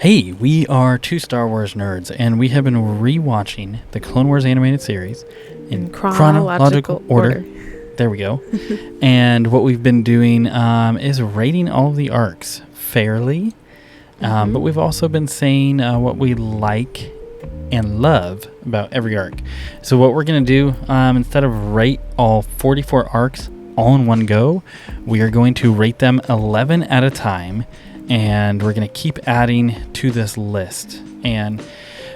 Hey, we are two Star Wars nerds, and we have been rewatching the Clone Wars animated series in chronological order. There we go. And what we've been doing is rating all of the arcs fairly, but we've also been saying what we like and love about every arc. So what we're going to do, instead of rate all 44 arcs all in one go, we are going to rate them 11 at a time. And we're going to keep adding to this list. And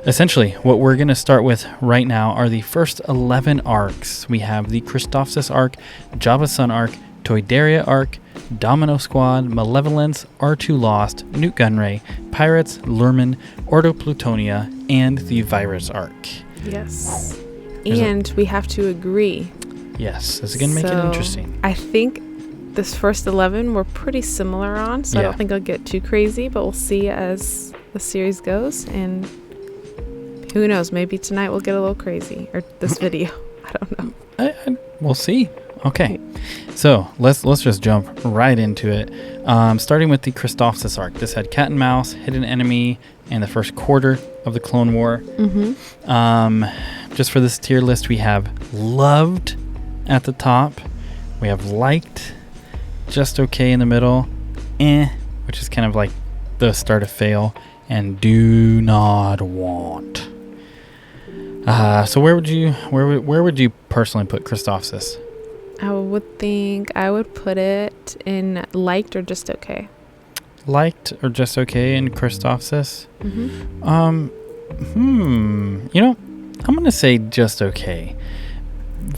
essentially, what we're going to start with right now are the first 11 arcs. We have the Christophsis arc, Jabba's Son arc, Toydaria arc, Domino Squad, Malevolence, R2 Lost, Nute Gunray, Pirates, Lurman, Ordo Plutonia, and the Virus arc. Yes. And we have to agree. Yes, this is going to make it interesting. I think this first 11 we're pretty similar on, so I don't think I'll get too crazy, but we'll see as the series goes, and who knows, maybe tonight we'll get a little crazy, or this video. I don't know. We'll see. Okay, so let's just jump right into it. Starting with the Christophsis arc. This had Cat and Mouse, Hidden Enemy, and the first quarter of the Clone War. Just for this tier list, we have loved at the top. We have liked, just okay in the middle, which is kind of like the start of fail, and do not want. So where would you personally put Christophsis? I would think I would put it in liked or just okay. Liked or just okay in Christophsis? I'm gonna say just okay.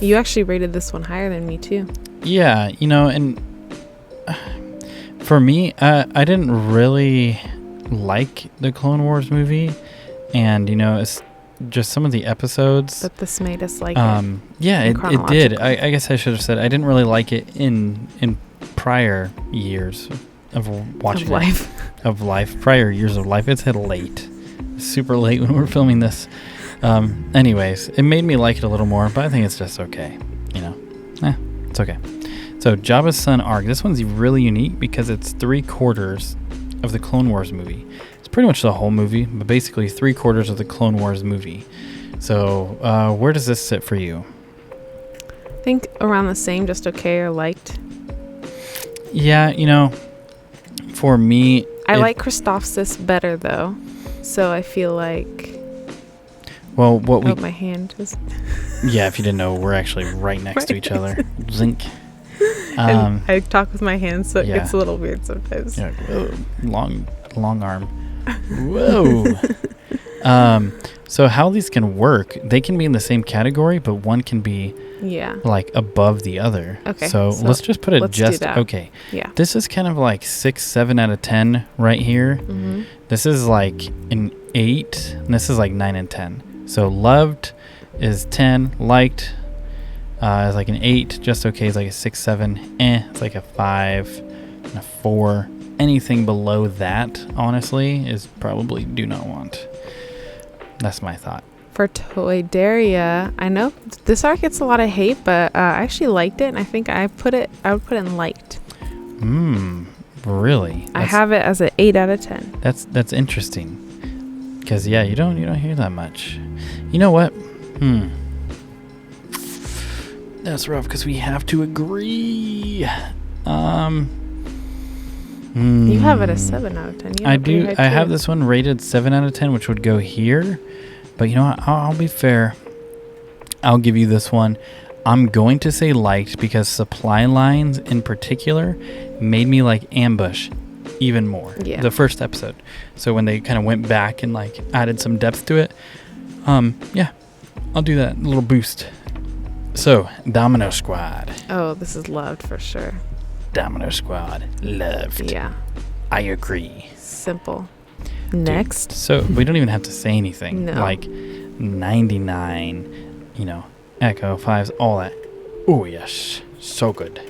You actually rated this one higher than me too. Yeah, and for me, I didn't really like the Clone Wars movie, and it's just some of the episodes. But this made us like it. Yeah, it did. I guess I should have said I didn't really like it in prior years of watching of life. Prior years of life. It's hit late, super late when we're filming this. Anyways, it made me like it a little more, but I think it's just okay. It's okay. So Jabba's Son arc. This one's really unique because it's 3/4 of the Clone Wars movie. It's pretty much the whole movie, but basically 3/4 of the Clone Wars movie. So where does this sit for you? I think around the same, just okay or liked. Yeah, for me, I like Christophsis better though. So I feel like. Well, my hand is. Yeah, if you didn't know, we're actually right next to each other. Zinc. And I talk with my hands, so it gets a little weird sometimes. Yeah, long arm. Whoa. So how these can work, they can be in the same category, but one can be like above the other. Okay. So let's just put it just okay. Yeah. This is kind of like 6, 7 out of 10 right here. This is like an 8, and this is like 9 and 10. So loved is 10, liked is like an 8, just okay is like a 6, 7, it's like a 5 and a 4. Anything below that, honestly, is probably do not want. That's my thought. For Toydaria, I know this arc gets a lot of hate, but I actually liked it, and I think I would put it in liked. Really? I have it as an 8 out of 10. That's interesting. Because you don't hear that much. You know what? That's rough because we have to agree. You have it as 7 out of 10. I do. I have this one rated 7 out of 10, which would go here. But you know what? I'll be fair. I'll give you this one. I'm going to say liked because supply lines in particular made me like Ambush even more. Yeah. The first episode. So when they kind of went back and like added some depth to it, I'll do that little boost. So Domino Squad. Oh, this is loved for sure. Domino Squad, loved. Yeah, I agree. Simple. Next. Dude, so we don't even have to say anything. No. Like 99, Echo 5s, all that. Oh yes, so good.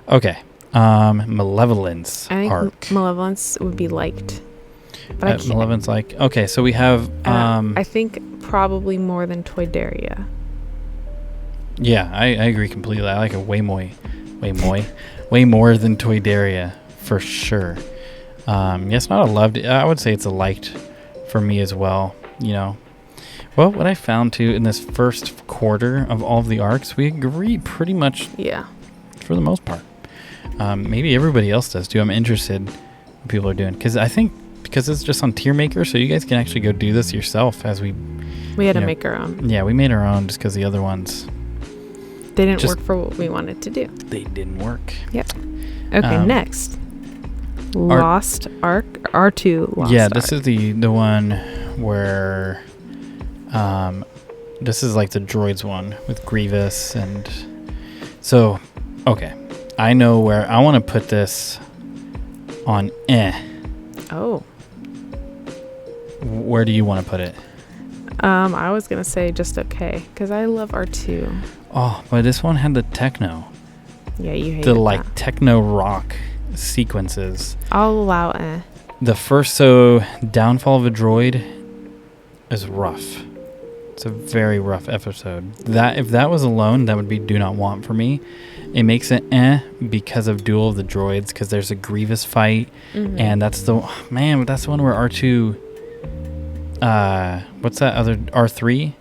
Okay. Malevolence arc. Malevolence would be liked. But Malevolence okay, so we have I think probably more than Toydaria. Yeah, I agree completely. I like it way more than Toydaria for sure. Yes, not a loved. I would say it's a liked for me as well. Well, what I found too in this first quarter of all of the arcs, we agree pretty much. Yeah. For the most part. Maybe everybody else does too. I'm interested in what people are doing because I think because it's just on Tier Maker, so you guys can actually go do this yourself as we had to make our own. Yeah, we made our own just because the other ones they didn't work for what we wanted to do. They didn't work. Yep. Okay, next. Lost Arc R2 Lost Yeah, this is the one where this is like the droids one with Grievous and so okay. I know where I want to put this on Oh. Where do you want to put it? I was going to say just okay because I love R2. Oh, but this one had the techno. Yeah, you hate the techno rock sequences. I'll allow The first Downfall of a Droid is rough. It's a very rough episode. That if that was alone, that would be do not want for me. It makes it because of Duel of the Droids because there's a Grievous fight and that's the one where R2 what's that other R3?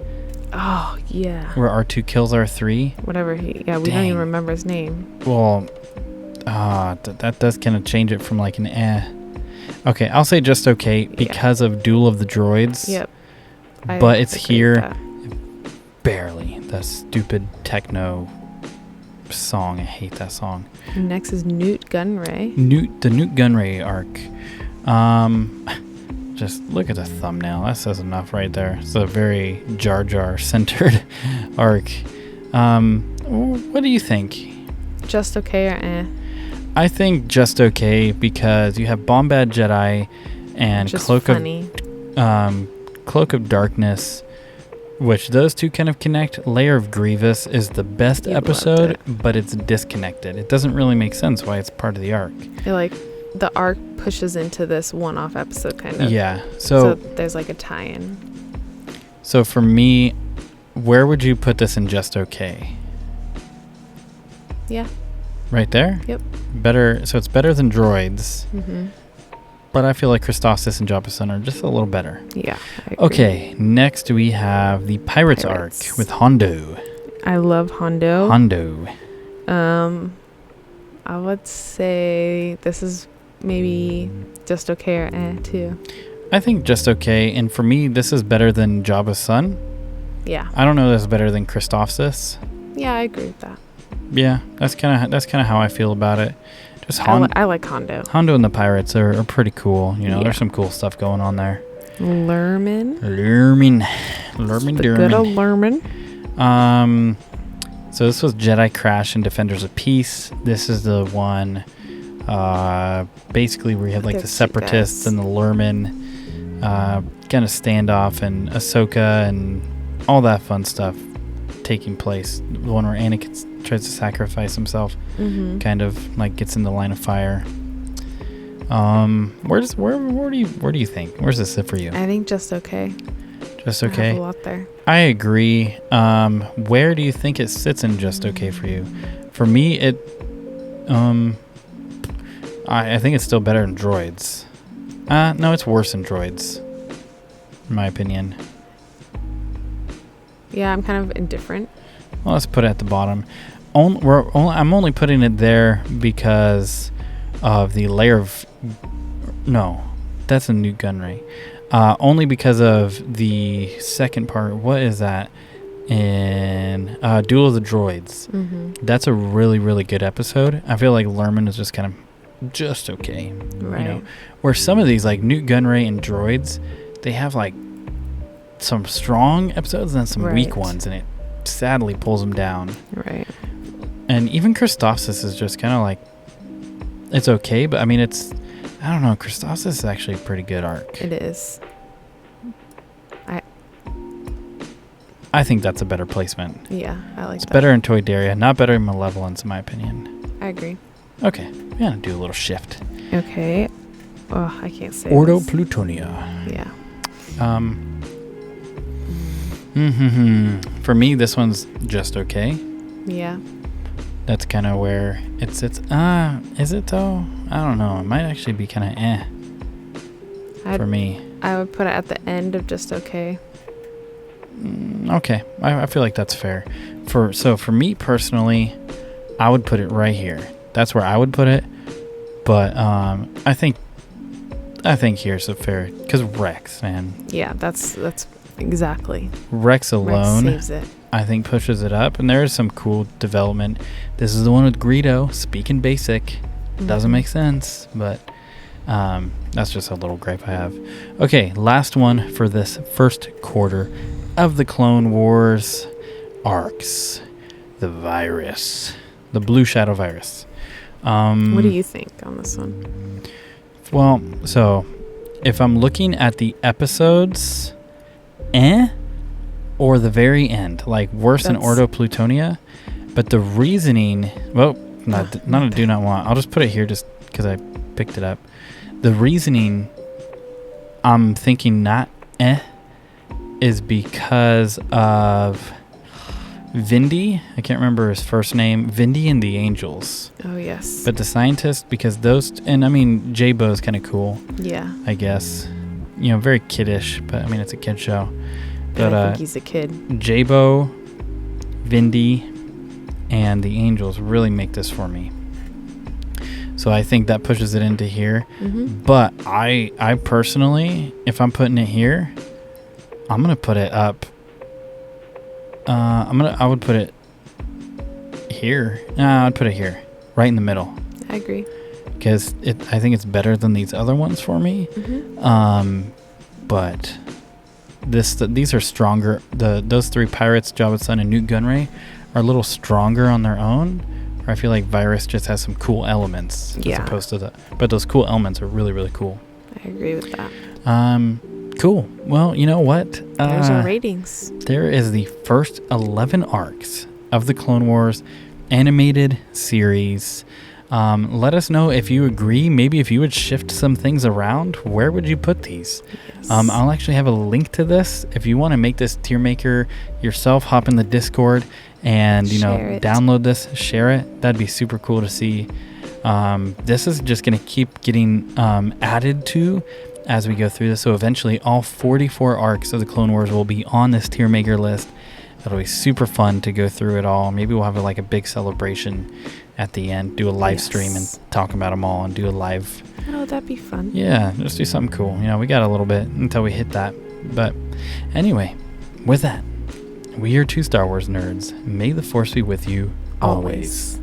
Oh, yeah. Where R2 kills R3. Whatever we don't even remember his name. Well, that does kind of change it from like an Okay, I'll say just okay because of Duel of the Droids. Yep. But it's here barely. That stupid techno song. I hate that song. Next is Newt Gunray. The Newt Gunray arc. Just look at the thumbnail. That says enough right there. It's a very Jar Jar centered arc. What do you think? Just okay or I think just okay because you have Bombad Jedi and Cloak of Darkness, which those two kind of connect. Layer of Grievous is the best episode, but it's disconnected. It doesn't really make sense why it's part of the arc. The arc pushes into this one-off episode kind of. Yeah. So there's like a tie-in. So for me, where would you put this in just okay? Yeah. Right there? Yep. Better. So it's better than Droids. Mm-hmm. But I feel like Christophsis and Jabba Sun are just a little better. Yeah. I agree. Okay. Next we have the Pirates arc with Hondo. I love Hondo. I would say this is maybe just okay or too. I think just okay, and for me, this is better than Jabba's son. Yeah. I don't know if this is better than Christophsis. Yeah, I agree with that. Yeah, that's kind of how I feel about it. Just I like Hondo. Hondo and the Pirates are pretty cool. There's some cool stuff going on there. Lurman. Good old Lurman. So this was Jedi Crash and Defenders of Peace. This is the one, basically where you have like the Separatists and the Lurman, kind of standoff, and Ahsoka and all that fun stuff taking place. The one where Anakin tries to sacrifice himself, kind of like gets in the line of fire. Where do you think? Where's this sit for you? I think just okay. Just okay. I have a lot there. I agree. Where do you think it sits in just okay for you? For me, I think it's still better than Droids. No, it's worse than Droids, in my opinion. Yeah, I'm kind of indifferent. Well, let's put it at the bottom. I'm only putting it there because of the layer of... No, that's a Newt Gunray. Only because of the second part. What is that? In Duel of the Droids. That's a really, really good episode. I feel like Lurman is just kind of just okay. Right. Where some of these, like Newt Gunray and Droids, they have like some strong episodes and then some weak ones, and it sadly pulls them down. Right. And even Christophsis is just kind of like, it's okay, but I mean, I don't know, Christophsis is actually a pretty good arc. It is. I think that's a better placement. Yeah, I like it's that. It's better in Toydaria, not better in Malevolence, in my opinion. I agree. Okay, we're going to do a little shift. Okay. Oh, I can't say Ordo this. Plutonia. Yeah. For me, this one's just okay. Yeah. That's kind of where it sits. Is it though? I don't know. It might actually be kind of for me. I would put it at the end of just okay. Okay, I feel like that's fair. For me personally, I would put it right here. That's where I would put it. But I think here's a fair, because Rex, man. Yeah, that's exactly. Rex alone, Rex saves it. I think pushes it up, and there is some cool development. This is the one with Greedo speaking basic. Doesn't make sense, but that's just a little gripe I have. Okay, last one for this first quarter of the Clone Wars arcs. The virus. The Blue Shadow virus. What do you think on this one? Well, so if I'm looking at the episodes, or the very end, like worse than Ordo Plutonia, but the reasoning, well, not a do not want. I'll just put it here just because I picked it up. The reasoning, I'm thinking not is because of Vindy. I can't remember his first name. Vindy and the Angels. Oh, yes. But the scientists, because those, and I mean, J-Bo is kind of cool. Yeah. I guess. You know, very kiddish, but I mean, it's a kid show. But I think he's a kid. J-Bo, Vindy, and the Angels really make this for me. So I think that pushes it into here. But I personally, if I'm putting it here, I'm gonna put it up. I would put it here. I'd put it here, right in the middle. I agree. Because I think it's better than these other ones for me. But these are stronger. Those three pirates, Jabba's son and Newt Gunray, are a little stronger on their own. Or I feel like Virus just has some cool elements as opposed to but those cool elements are really, really cool. I agree with that. Cool. Well, you know what? There's our ratings. There is the first 11 arcs of the Clone Wars animated series. Let us know if you agree. Maybe if you would shift some things around, where would you put these? Yes. I'll actually have a link to this. If you want to make this tier maker yourself, hop in the Discord and download this, share it. That'd be super cool to see. This is just going to keep getting added to as we go through this. So eventually all 44 arcs of the Clone Wars will be on this tier maker list. It'll be super fun to go through it all. Maybe we'll have a big celebration at the end, do a live stream and talk about them all and do a live. Oh, that'd be fun. Yeah, just do something cool. We got a little bit until we hit that. But anyway, with that, we are two Star Wars nerds. May the Force be with you always.